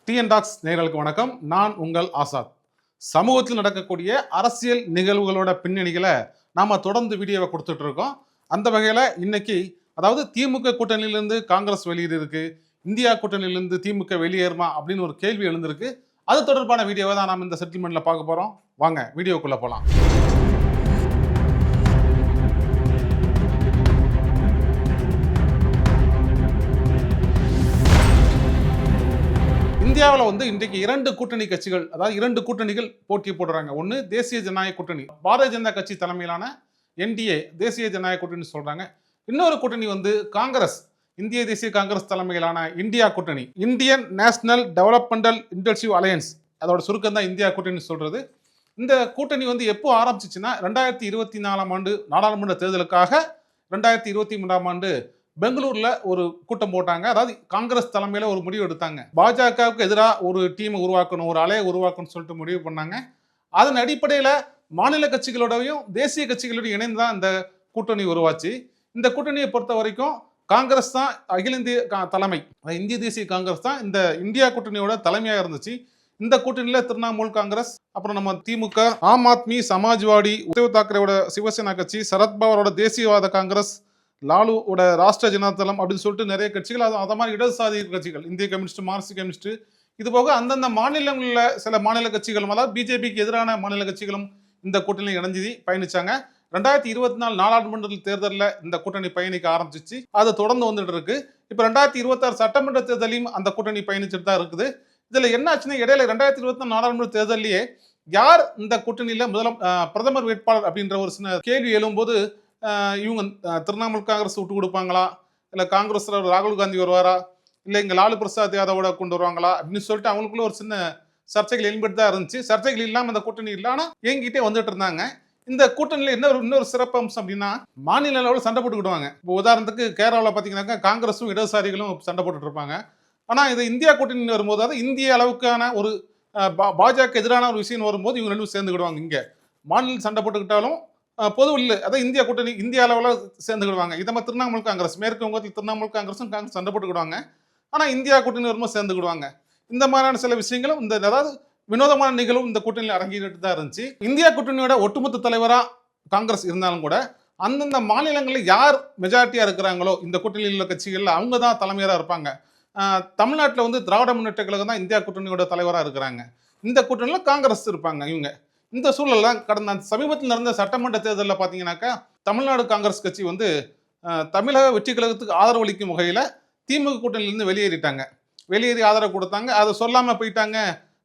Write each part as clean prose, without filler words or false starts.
TN tax நேயர்களுக்கு வணக்கம். நான் உங்கள் ஆசாத். சமூகத்தில் நடக்கக்கூடிய அரசியல் நிகழ்வுகளோட பின்னணிகளை நாம தொடர்ந்து வீடியோவை கொடுத்துட்டு இருக்கோம். அந்த வகையில் இன்னைக்கு அதாவது திமுக கூட்டணியிலிருந்து காங்கிரஸ் வெளியீடு இருக்கு, இந்தியா கூட்டணியிலிருந்து திமுக வெளியேறுமா அப்படின்னு ஒரு கேள்வி எழுந்திருக்கு. அது தொடர்பான வீடியோவை தான் நாம் இந்த செட்டில்மெண்ட்ல பார்க்க போறோம். வாங்க வீடியோக்குள்ள போலாம். இந்தியாவில் இன்றைக்கு இரண்டு கூட்டணி கட்சிகள், அதாவது இரண்டு கூட்டணிகள் போட்டி போடுறாங்க. ஒன்று தேசிய ஜனநாயக கூட்டணி, பாரதிய ஜனதா கட்சி தலைமையிலான என்டிஏ தேசிய ஜனநாயக கூட்டணி சொல்றாங்க. இன்னொரு கூட்டணி காங்கிரஸ், இந்திய தேசிய காங்கிரஸ் தலைமையிலான இந்தியா கூட்டணி, Indian National Developmental Intensive Alliance, அதோட சுருக்கம் தான் இந்தியா கூட்டணி சொல்றது. இந்த கூட்டணி எப்போ ஆரம்பிச்சிச்சுன்னா 2024 ஆண்டு நாடாளுமன்ற தேர்தலுக்காக 2023 ஆண்டு பெங்களூர்ல ஒரு கூட்டம் போட்டாங்க. அதாவது காங்கிரஸ் தலைமையில ஒரு முடிவு எடுத்தாங்க. பாஜகவுக்கு எதிராக ஒரு டீமை உருவாக்கணும், ஒரு அலையை உருவாக்கணும்னு சொல்லிட்டு முடிவு பண்ணாங்க. அதன் அடிப்படையில் மாநில கட்சிகளோடையும் தேசிய கட்சிகளோடையும் இணைந்து தான் இந்த கூட்டணி உருவாச்சு. இந்த கூட்டணியை பொறுத்த வரைக்கும் காங்கிரஸ் தான் அகில இந்திய தலைமை, இந்திய தேசிய காங்கிரஸ் தான் இந்த இந்தியா கூட்டணியோட தலைமையாக இருந்துச்சு. இந்த கூட்டணியில திரிணாமுல் காங்கிரஸ், அப்புறம் நம்ம திமுக, ஆம் ஆத்மி, சமாஜ்வாடி, உத்தவ் தாக்கரேவோட சிவசேனா கட்சி, சரத்பவாரோட தேசியவாத காங்கிரஸ், லாலுவோட ராஷ்டிர ஜனதாதளம் அப்படின்னு சொல்லிட்டு நிறைய கட்சிகள், அதை மாதிரி இடதுசாரி கட்சிகள், இந்திய கம்யூனிஸ்ட், மார்க்சிஸ்ட் கம்யூனிஸ்ட், இது போக அந்தந்த மாநிலங்களில் சில மாநில கட்சிகளும், அதாவது பிஜேபிக்கு எதிரான மாநில கட்சிகளும் இந்த கூட்டணியில் இணைஞ்சி பயணிச்சாங்க. 2024 நாடாளுமன்ற தேர்தலில் இந்த கூட்டணி பயணிக்க ஆரம்பிச்சிச்சு. அது தொடர்ந்து வந்துட்டு இருக்கு. இப்போ 2026 சட்டமன்ற தேர்தலையும் அந்த கூட்டணி பயணிச்சுட்டு தான் இருக்குது. இதுல என்ன ஆச்சுன்னா, இடையில 2024 நாடாளுமன்ற தேர்தலையே யார் இந்த கூட்டணியில பிரதமர் வேட்பாளர் அப்படின்ற ஒரு சின்ன கேள்வி எழும்போது, இவங்க திரிணாமுல் காங்கிரஸ் விட்டு கொடுப்பாங்களா, இல்லை காங்கிரஸ் ராகுல் காந்தி வருவாரா, இல்லை இங்கே லாலு பிரசாத் யாதவோட கொண்டு வருவாங்களா அப்படின்னு சொல்லிட்டு அவங்களுக்குள்ள ஒரு சின்ன சர்ச்சைகள் எழுப்பிட்டு தான் இருந்துச்சு. சர்ச்சைகள் இல்லாமல் இந்த கூட்டணி இல்லைன்னா எங்கிட்டே வந்துட்டு இருந்தாங்க. இந்த கூட்டணியில் இன்னொரு சிறப்பு அம்சம் அப்படின்னா, மாநில அளவில் சண்டை போட்டுக்கிடுவாங்க. இப்போ உதாரணத்துக்கு கேரளாவில் பார்த்தீங்கன்னாக்கா காங்கிரஸும் இடதுசாரிகளும் சண்டை போட்டுட்டு இருப்பாங்க. ஆனால் இது இந்தியா கூட்டணி வரும்போது, அதாவது இந்திய அளவுக்கான ஒரு பாஜக எதிரான ஒரு விஷயம் வரும்போது இவங்க ரெண்டும் சேர்ந்துக்கிடுவாங்க. இங்கே மாநில சண்டை போட்டுக்கிட்டாலும் பொது இல்லை, அதாவது இந்தியா கூட்டணி இந்திய அளவில் சேர்ந்துக்கிடுவாங்க. இதை மாதிரி திரிணாமுல் காங்கிரஸ், மேற்கு வங்கத்தில் திரிணாமுல் காங்கிரஸும் காங்கிரஸ் சண்டை போட்டுக்கிடுவாங்க. ஆனால் இந்தியா கூட்டணி வரும்போது சேர்ந்துக்கிடுவாங்க. இந்த மாதிரியான சில விஷயங்களும் அதாவது வினோதமான நிகழ்வும் இந்த கூட்டணியில் அரங்கிட்டு தான் இருந்துச்சு. இந்தியா கூட்டணியோட ஒட்டுமொத்த தலைவராக காங்கிரஸ் இருந்தாலும் கூட அந்தந்த மாநிலங்களில் யார் மெஜாரிட்டியாக இருக்கிறாங்களோ இந்த கூட்டணியில் உள்ள கட்சிகளில் அவங்க தான் தலைமையராக இருப்பாங்க. தமிழ்நாட்டில் திராவிட முன்னேற்ற கழகம் தான் இந்தியா கூட்டணியோட தலைவராக இருக்கிறாங்க. இந்த கூட்டணியில் காங்கிரஸ் இருப்பாங்க. இவங்க இந்த சூழல் தான் கடந்த சமீபத்தில் நடந்த சட்டமன்ற தேர்தலில் பார்த்தீங்கன்னாக்கா, தமிழ்நாடு காங்கிரஸ் கட்சி தமிழக வெற்றி கழகத்துக்கு ஆதரவு அளிக்கும் வகையில் திமுக கூட்டணியிலிருந்து வெளியேறி ஆதரவு கொடுத்தாங்க. அதை சொல்லாமல் போயிட்டாங்க,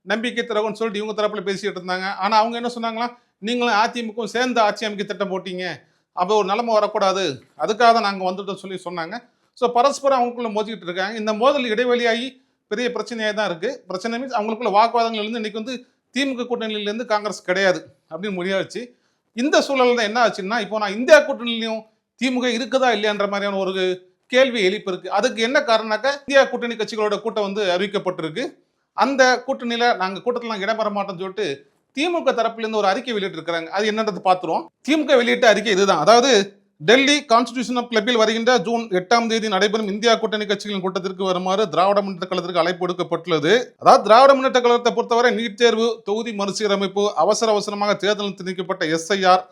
நம்பிக்கை தரவுன்னு சொல்லிட்டு இவங்க தரப்பில் பேசிட்டு இருந்தாங்க. ஆனால் அவங்க என்ன சொன்னாங்களா, நீங்களும் அதிமுகவும் சேர்ந்து ஆட்சி அமைக்க திட்டம் போட்டீங்க, அப்போ ஒரு நிலைமை வரக்கூடாது, அதுக்காக தான் நாங்கள் வந்துட்டோம் சொன்னாங்க. ஸோ பரஸ்பரம் அவங்களுக்குள்ள மோதிக்கிட்டு இருக்காங்க. இந்த மோதல் இடைவெளியாகி பெரிய பிரச்சனையாக தான் இருக்குது. பிரச்சனை மீன்ஸ் அவங்களுக்குள்ள வாக்குவாதங்கள் இருந்து இன்னைக்கு திமுக கூட்டணியிலேருந்து காங்கிரஸ் கிடையாது அப்படின்னு முடியாச்சு. இந்த சூழல் தான் என்ன ஆச்சுன்னா, இப்போ நான் இந்தியா கூட்டணியிலையும் திமுக இருக்குதா இல்லையான்ற மாதிரியான ஒரு கேள்வி எழுப்பி இருக்கு. அதுக்கு என்ன காரணம்னாக்கா, இந்தியா கூட்டணி கட்சிகளோட கூட்டம் அறிவிக்கப்பட்டிருக்கு. அந்த கூட்டணியில நாங்கள் கூட்டத்தில் இடம்பெற மாட்டோம்னு சொல்லிட்டு திமுக தரப்பிலிருந்து ஒரு அறிக்கை வெளியிட்டு இருக்கிறாங்க. அது என்னன்றது பார்த்துருவோம். திமுக வெளியிட்ட அறிக்கை இதுதான். அதாவது டெல்லி கான்ஸ்டிடியூஷனல் கிளப்பில் வருகின்ற ஜூன் 8ஆம் தேதி நடைபெறும் இந்தியா கூட்டணி கட்சிகளின் கூட்டத்திற்கு வருமாறு திராவிட முன்னேற்ற கழகத்திற்கு அழைப்பு விடுக்கப்பட்டுள்ளது. அதாவது திராவிட முன்னேற்ற கழகத்தை பொறுத்தவரை நீட் தேர்வு, தொகுதி மறுசீரமைப்பு, அவசரமாக தேர்தல் திணிக்கப்பட்ட எஸ்ஐஆர்,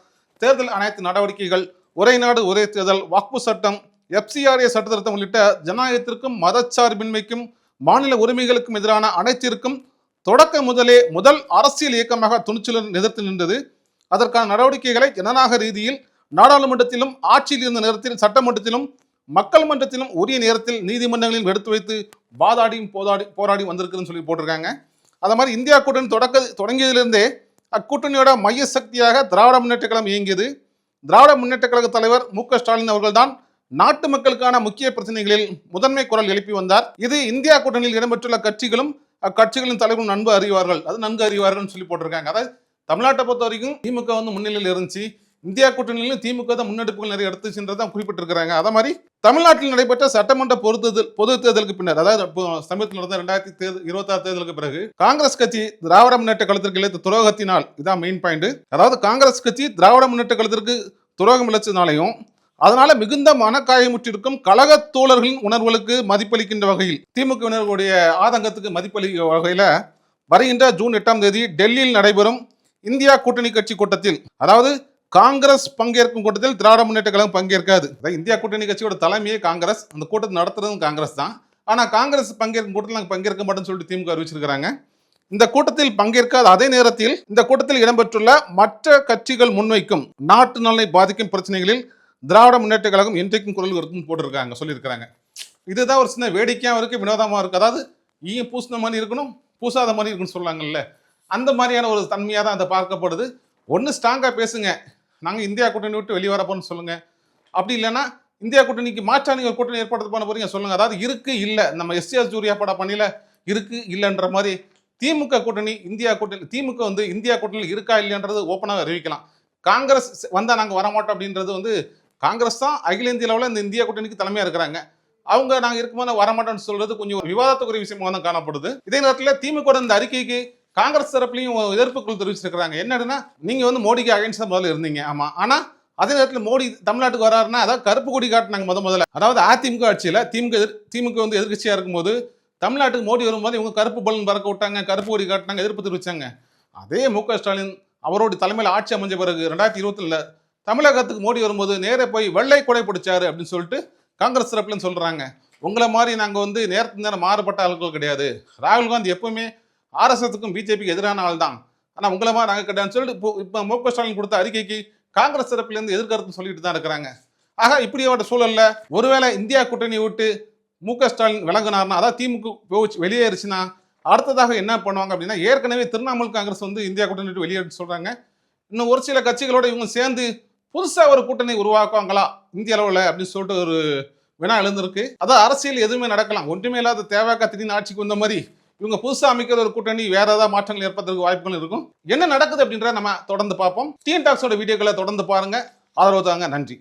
தேர்தல் அனைத்து நடவடிக்கைகள், ஒரே நாடு ஒரே தேர்தல், வக்ஃபு சட்டம், FCRA சட்ட திருத்தம் உள்ளிட்ட ஜனநாயகத்திற்கும் மதச்சார்பின்மைக்கும் மாநில உரிமைகளுக்கும் எதிரான அனைத்திற்கும் தொடக்க முதல் அரசியல் இயக்கமாக துணிச்சலுடன் எதிர்த்து நின்றது. அதற்கான நடவடிக்கைகளை ஜனநாயக ரீதியில் நாடாளுமன்றத்திலும், ஆட்சியில் இருந்த நேரத்தில் சட்டமன்றத்திலும், மக்கள் மன்றத்திலும் உரிய நேரத்தில் நீதிமன்றங்களில் எடுத்து வைத்து வாதாடியும் போராடி வந்திருக்குன்னு சொல்லி போட்டிருக்காங்க. அது மாதிரி இந்தியா கூட்டணி தொடங்கியதிலிருந்தே அக்கூட்டணியோட மைய சக்தியாக திராவிட முன்னேற்ற கழகம் இயங்கியது. திராவிட முன்னேற்ற கழக தலைவர் MK ஸ்டாலின் அவர்கள் தான் நாட்டு மக்களுக்கான முக்கிய பிரச்சனைகளில் முதன்மை குரல் எழுப்பி வந்தார். இது இந்தியா கூட்டணியில் இடம்பெற்றுள்ள கட்சிகளும் அக்கட்சிகளின் தலைவரும் நன்கு அறிவார்கள் சொல்லி போட்டிருக்காங்க. அதாவது தமிழ்நாட்டை பொறுத்த வரைக்கும் திமுக முன்னிலையில் இருந்துச்சு. இந்தியா கூட்டணியிலும் திமுக தான் முன்னெடுப்புகள் நிறைய எடுத்துச்சுன்றதான் குறிப்பிட்டிருக்கிறாங்க. அதே மாதிரி தமிழ்நாட்டில் நடைபெற்ற சட்டமன்ற பொது தேர்தலுக்கு பின்னர், அதாவது சமீபத்தில் நடந்த 2026 தேர்தலுக்கு பிறகு காங்கிரஸ் கட்சி திராவிட முன்னேற்ற கழகத்திற்கு இழைத்த துரோகத்தினால், இதான் மெயின் பாயிண்ட், அதாவது காங்கிரஸ் கட்சி திராவிட முன்னேற்ற கழகத்திற்கு துரோகம் இழைச்சதுனாலையும் அதனால மிகுந்த மனக்காயமுற்றிருக்கும் கழக தோழர்களின் உணர்வுகளுக்கு மதிப்பளிக்கின்ற வகையில் திமுகவினர்களுடைய ஆதங்கத்துக்கு மதிப்பளிக்கும் வகையில வருகின்ற ஜூன் 8ஆம் தேதி டெல்லியில் நடைபெறும் இந்தியா கூட்டணி கட்சி கூட்டத்தில், அதாவது காங்கிரஸ் பங்கேற்கும் கூட்டத்தில் திராவிட முன்னேற்ற கழகம் பங்கேற்காது. இந்தியா கூட்டணி கட்சியோட தலைமையே காங்கிரஸ், அந்த கூட்டத்தை நடத்துறதும் காங்கிரஸ் தான். ஆனா காங்கிரஸ் பங்கேற்கும் கூட்டத்தில் நாங்கள் பங்கேற்க மாட்டோம்னு சொல்லிட்டு திமுக அறிவிச்சிருக்கிறாங்க. இந்த கூட்டத்தில் பங்கேற்காத அதே நேரத்தில் இந்த கூட்டத்தில் இடம்பெற்றுள்ள மற்ற கட்சிகள் முன்வைக்கும் நாட்டு நலனை பாதிக்கும் பிரச்சனைகளில் திராவிட முன்னேற்ற கழகம் இன்றைக்கும் குரல் இருக்கும் போட்டிருக்காங்க, சொல்லியிருக்கிறாங்க. இதுதான் ஒரு சின்ன வேடிக்கையாக இருக்கு, வினோதமாக இருக்கு. அதாவது ஈயம் பூசின மாதிரி இருக்கணும், பூசாத மாதிரி இருக்குன்னு சொல்லுவாங்கல்ல, அந்த மாதிரியான ஒரு தன்மையாக தான் அதை பார்க்கப்படுது. ஒன்று ஸ்ட்ராங்காக பேசுங்க, நாங்கள் இந்தியா கூட்டணி விட்டு வெளியே வரப்போன்னு சொல்லுங்க. அப்படி இல்லைன்னா இந்தியா கூட்டணிக்கு மாற்றா நீங்கள் கூட்டணி ஏற்பாடு பண்ண போறீங்க சொல்லுங்க. அதாவது இருக்கு இல்லை, நம்ம எஸ்டிஆர் ஜூரியா பட பண்ணியில இருக்கு இல்லைன்ற மாதிரி திமுக கூட்டணி இந்தியா கூட்டணி, திமுக வந்து இந்தியா கூட்டணியில் இருக்கா இல்லைன்றது ஓப்பனாக அறிவிக்கலாம். காங்கிரஸ் வந்தால் நாங்கள் வரமாட்டோம் அப்படின்றது வந்து காங்கிரஸ் தான் அகில இந்திய அளவில் இந்த இந்தியா கூட்டணிக்கு தலைமையாக இருக்கிறாங்க. அவங்க நாங்கள் இருக்கும்போது வரமாட்டோம்னு சொல்றது கொஞ்சம் விவாதத்துக்குரிய விஷயமாக தான் காணப்படுது. இதே நேரத்தில் திமுக இந்த அறிக்கைக்கு காங்கிரஸ் தரப்புலையும் எதிர்ப்புகள் தெரிவிச்சிருக்கிறாங்க. என்னன்னா, நீங்க வந்து மோடிக்கு அகைன்ஸ்டா முதல்ல இருந்தீங்க, ஆமா, ஆனா அதே நேரத்தில் மோடி தமிழ்நாட்டுக்கு வராருன்னா அதாவது கருப்பு கொடி காட்டினாங்க முதல்ல. அதாவது அதிமுக ஆட்சியில் திமுக வந்து எதிர்கட்சியா இருக்கும்போது தமிழ்நாட்டுக்கு மோடி வரும்போது இவங்க கருப்பு பலன் பறக்க விட்டாங்க, கருப்பு கொடி காட்டினாங்க, எதிர்ப்பு தெரிவிச்சாங்க. அதே மு.க. ஸ்டாலின் அவரோட தலைமையில் ஆட்சி அமைஞ்ச பிறகு 2020 தமிழகத்துக்கு மோடி வரும்போது நேரே போய் வெள்ளை கொடை பிடிச்சாரு அப்படின்னு சொல்லிட்டு காங்கிரஸ் தரப்புலன்னு சொல்றாங்க. உங்களை மாதிரி நாங்கள் வந்து நேரத்துக்கு நேரம் மாறுபட்ட ஆட்கள் கிடையாது. ராகுல் காந்தி எப்பவுமே ஆர்எஸ்எஸ்க்கும் பிஜேபிக்கு எதிரான ஆள் தான், ஆனால் உங்களை மாதிரி நாங்கள் கிடையாதுன்னு சொல்லிட்டு இப்போ மு.க. ஸ்டாலின் கொடுத்த அறிக்கைக்கு காங்கிரஸ் தரப்புலேருந்து எதிர்கருத்து சொல்லிட்டு தான் இருக்கிறாங்க. ஆக இப்படியோட சூழல்ல ஒருவேளை இந்தியா கூட்டணியை விட்டு மு.க. ஸ்டாலின் விலகினார்னா, அதாவது திமுக வெளியேறுச்சுன்னா அடுத்ததாக என்ன பண்ணுவாங்க அப்படின்னா, ஏற்கனவே திரிணாமுல் காங்கிரஸ் வந்து இந்தியா கூட்டணி விட்டு வெளியேறு சொல்றாங்க. இன்னும் ஒரு சில கட்சிகளோட இவங்க சேர்ந்து புதுசா ஒரு கூட்டணி உருவாக்குவாங்களா இந்திய அளவில் அப்படின்னு சொல்லிட்டு ஒரு வினா எழுந்திருக்கு. அதாவது அரசியல் எதுவுமே நடக்கலாம், ஒன்றுமே இல்லாத தேவைக்கா திடீர்னு ஆட்சிக்கு வந்த மாதிரி இவங்க புதுசாக அமைக்கிற ஒரு கூட்டணி வேற ஏதாவது மாற்றங்கள் ஏற்படுறதுக்கு வாய்ப்புகள் இருக்கும். என்ன நடக்குது அப்படின்றத நம்ம தொடர்ந்து பார்ப்போம். டிஎன் டாக்ஸோட வீடியோக்களை தொடர்ந்து பாருங்க, ஆதரவு தாங்க. நன்றி.